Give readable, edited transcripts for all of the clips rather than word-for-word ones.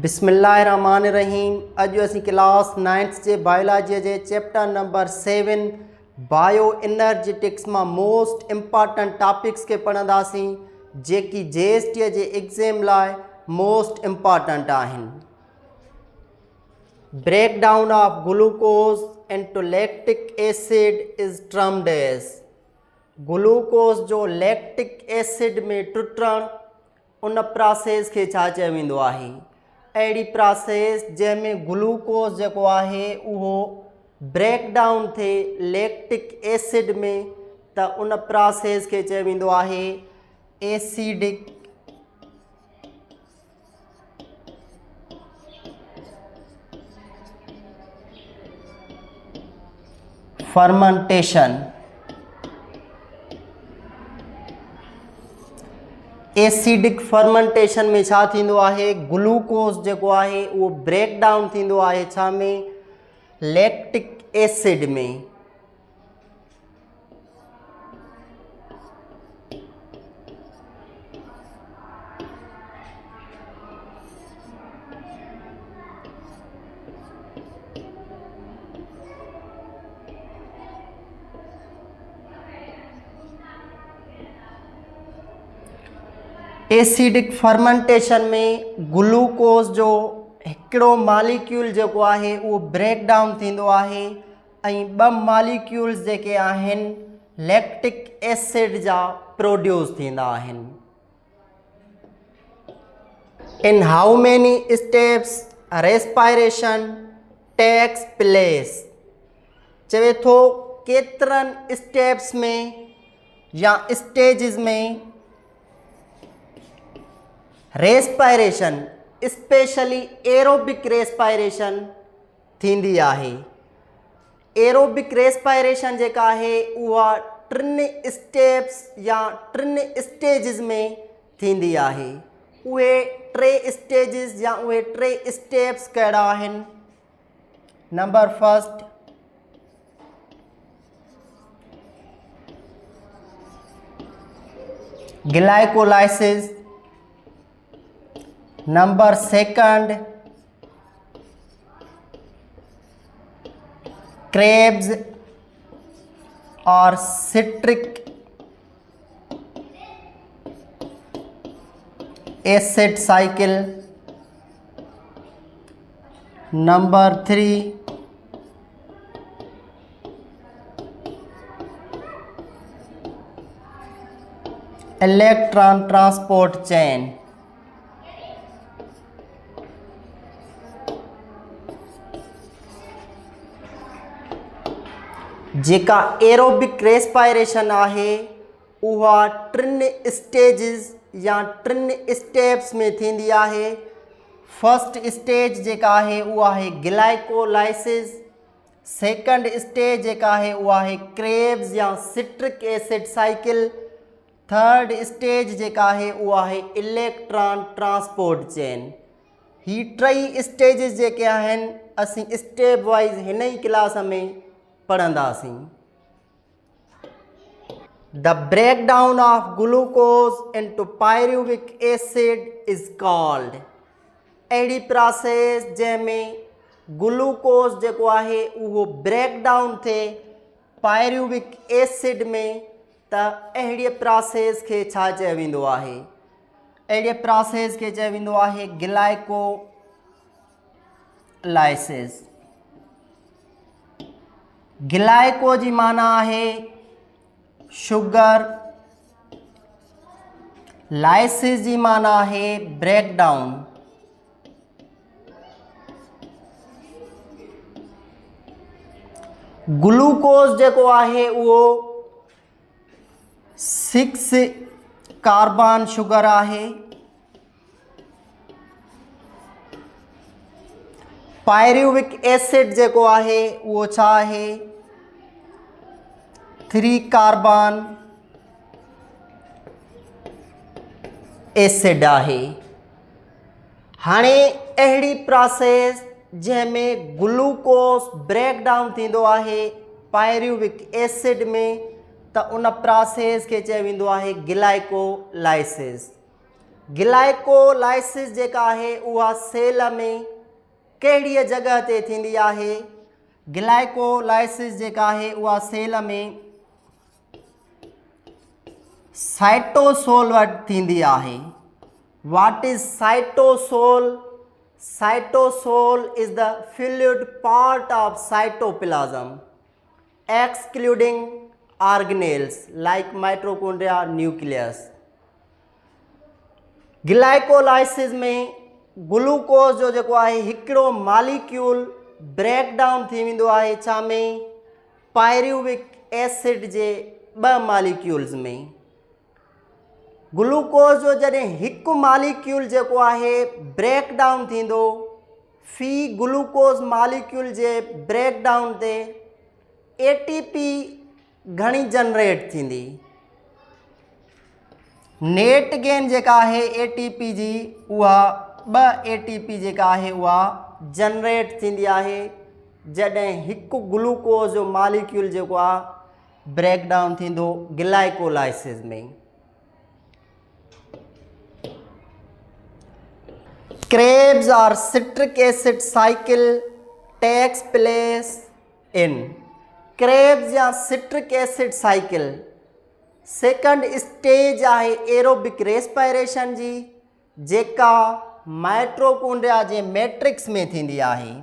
बिस्मिल्लाहिर्रहमानिर्रहीम। अॼु असीं क्लास 9th जे बायोलॉजी जे चैप्टर नंबर 7 बायो एनर्जेटिक्स मां मोस्ट इम्पॉर्टेंट टॉपिक्स के पढ़ंदासीं जेकी JST जे एग्ज़ाम लाइ मोस्ट इम्पॉर्टेंट आहिनि। Break down of glucose into lactic acid is termed as. Glucose जो लैक्टिक एसिड में टुटण उन प्रोसेस खे छा चयो वेंदो आहे? अहिड़ी प्रोसेस जंहिंमें ग्लूकोज जेको आहे उहो ब्रेक डाउन थिए लैक्टिक एसिड में, त उन प्रोसेस खे चयो वेंदो आहे एसिडिक फर्मेंटेशन। एसिडिक फर्मेंटेशन में छा थींदो आहे? ग्लूकोज जेको आहे उहो ब्रेक डाउन थींदो आहे छा में? लैक्टिक एसिड में। एसिडिक फर्मेंटेशन में ग्लूकोज जो हिकिड़ो मॉलिक्यूल जेको आहे उहो ब्रेक डाउन थींदो आहे ऐं ॿ मॉलिक्यूल्स जेके आहिनि लैक्टिक एसिड जा प्रोड्यूस थींदा आहिनि। In how many steps respiration takes place? चवे थो केतिरनि स्टेप्स में या स्टेजिस में रेस्पायरेशन स्पेशली एरोबिक रेस्पायरेशन थींदी आहे। एरोबिक रेस्पायरेशन जेका आहे उहा 3 स्टेप्स या 3 स्टेजिस में थींदी आहे। उहे 3 स्टेजिस या उहे 3 स्टेप्स कहिड़ा आहिनि? नंबर 1 ग्लाइकोलाइसिस, नंबर 2 क्रेब्स और citric acid cycle, number 3 electron transport chain. जेका एरोबिक रेस्पायरेशन आहे उहा 3 स्टेजिस या 3 स्टेप्स में थींदी आहे। फर्स्ट स्टेज जेका आहे उहा आहे ग्लाइकोलाइसिस, सेकंड स्टेज जेका आहे उहा आहे क्रेब्स या citric acid cycle, third stage जेका आहे उहा आहे इलेक्ट्रॉन ट्रांसपोर्ट चेन। ही 3 स्टेजिस जेके आहिनि असीं स्टेप वाइज हिन ई क्लास में पढ़ंदासीं। The break down of glucose into pyruvic acid is called. अहिड़ी प्रोसेस जंहिंमें ग्लूकोज जेको आहे उहो ब्रेक डाउन थिए पायरुविक एसिड में, त अहिड़ी प्रोसेस खे छा चयो वेंदो आहे? अहिड़ी प्रोसेस खे चयो वेंदो आहे ग्लाइकोलाइसिस। ग्लाइको जी माना आहे शुगर, लाइसिस जी माना आहे ब्रेक डाउन। ग्लूकोज जेको आहे उहो 6 कार्बन शुगर आहे। पायरुविक एसिड जेको आहे उहो छा आहे? 3 कार्बन एसिड आहे। हाणे अहिड़ी प्रोसेस जंहिंमें ग्लूकोज ब्रेक डाउन थींदो आहे पायरुविक एसिड में, त उन प्रोसेस खे चयो वेंदो आहे ग्लाइकोलाइसिस। ग्लाइकोलाइसिस जेका आहे उहा सेल में कहिड़ीअ जॻह ते थींदी आहे? ग्लाइकोलाइसिस जेका आहे उहा सेल में साइटोसोल वटि थींदी आहे। What is cytosol? Cytosol is the fluid part of cytoplasm, excluding organelles like mitochondria, nucleus. Glycolysis में ग्लूकोज जो जेको आहे हिकिड़ो मालिक्यूल ब्रेक डाउन थी वेंदो आहे छा में? पायरुविक एसिड जे 2 मालिक्यूल्स में। ग्लूकोज जो जॾहिं हिकु मालिक्यूल जेको आहे ब्रेक डाउन थींदो, फी ग्लूकोज मालिक्यूल जे ब्रेक डाउन ते ATP घणी जनरेट थींदी? नेट गेन जेका आहे ATP जी उहा 2 ATP जेका आहे उहा जनरेट थींदी आहे जॾहिं हिकु ग्लूकोज जो मालिक्यूल जेको आहे ब्रेक डाउन थींदो ग्लाइकोलाइसिस में। Krebs or citric acid cycle takes place in Krebs या citric acid cycle second stage आहे एरोबिक रेस्पायरेशन जी जेका माइटोकॉन्ड्रिया जे मैट्रिक्स में थींदी आहे।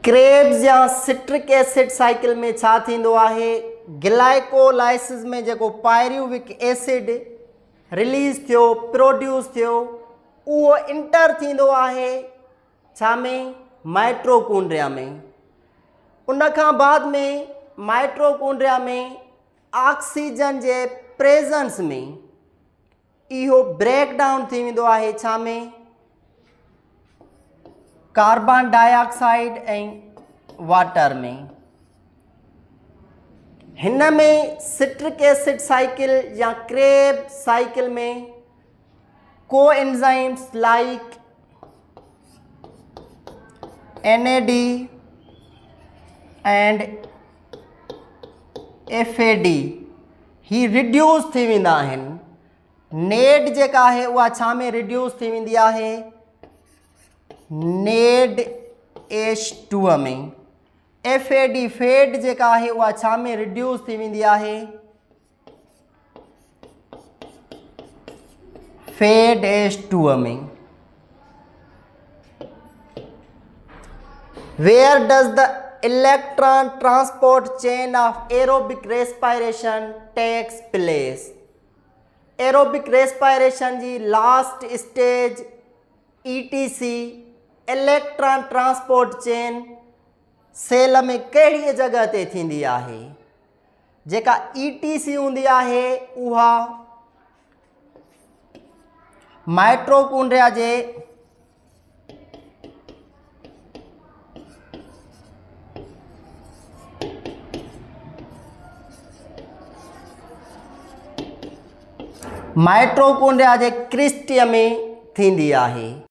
क्रेब्स या सिट्रिक एसिड साइकिल में छा थींदो आहे? ग्लाइकोलाइसिस में जेको पायरुविक एसिड रिलीज़ थियो, प्रोड्यूस थियो, उहो इंटर थींदो आहे छा में? माइटोकॉन्ड्रिया में। उन खां बाद में माइटोकॉन्ड्रिया में ऑक्सीजन जे प्रेजेंस में इहो ब्रेक डाउन थी वेंदो आहे छा में? कार्बन डाइऑक्साइड ऐं वाटर में। हिन में सिट्रिक एसिड साइकिल या क्रेब साइकिल में coenzymes like NAD and FAD he reduce थी वेंदा आहिनि। नेड जेका आहे उहा छा में रिड्यूस थी वेंदी आहे? NADH2 में। FAD फेड जेका आहे उहा छा में रिड्यूस थी वेंदी आहे? FADH2 में। Where does the electron transport chain of aerobic respiration takes place? Aerobic respiration जी last stage ETC electron transport chain cell में कहिड़ी जॻह ते थींदी आहे? जेका ETC हूंदी आहे उहा माइटोकॉन्ड्रिया जे क्रिस्टीय में थींदी आहे।